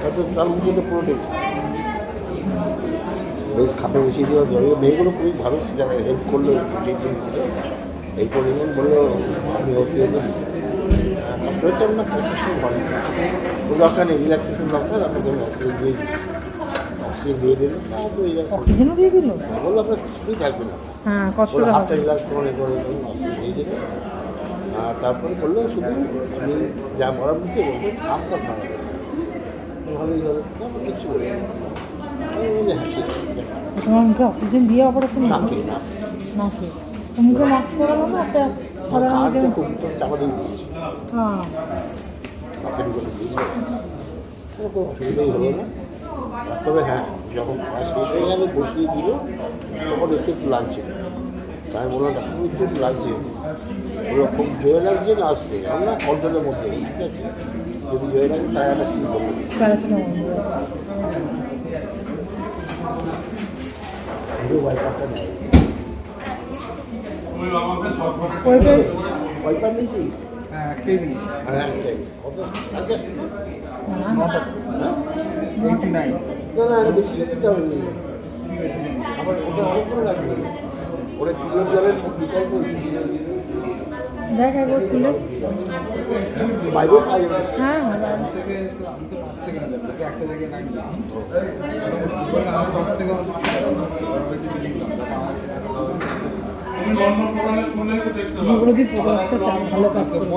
তারপর তার মধ্যে তো পুরোটাই বেশ খাপে বসিয়ে দেওয়া জলে মেয়েগুলো খুবই ভালো সেখানে হেল্প করলো এই পরিমাণ বললো আমি ওষুধ কষ্ট হচ্ছে না প্রশাসন ভালো তো দরকার নেই রিল্যাক্সেশন দরকার আপনাকে অক্সিজেন দিয়ে অক্সিজেন দিয়ে দিল অক্সিজেনও দিয়ে দিল বললো আপনার কিছুই থাকবে না হ্যাঁ কষ্ট হাতটা রিল্যাক্স করে অক্সিজেন দিয়ে দিল আর তারপরে বললো শুধু আমি যা বলার মুখে বলবো হাতটা ভালো ভালোই হবে কিছু তোমার মুখে অক্সিজেন দিয়ে অপারেশন নাকি নাকি মুখে মাস্ক পরানো না একটা সাধারণ চাপা দিয়ে দিচ্ছি হ্যাঁ কোনো অসুবিধাই হলো না তবে হ্যাঁ যখন শেষ হয়ে গেলে বসিয়ে দিল তখন একটু লাগছে তাই বললাম ডাক্তার একটু লাগছে ওরা খুব জোরে লাগছে না আসছে আমরা কন্ট্রোলের মধ্যে ঠিক আছে যদি জোরে লাগে তাই আমরা কী করবো ওয়াইপারটা নেই ওয়াইপার নিয়েছি না বেশি দিতে হবে আবার ওটা অনেক করে লাগবে ওটা কিলোর জলের বিকল্প দেখ একবার খুলে বাইরেও পাওয়া যাবে হ্যাঁ জীবনে কি প্রোডাক্টটা চাই ভালো কাজ করবে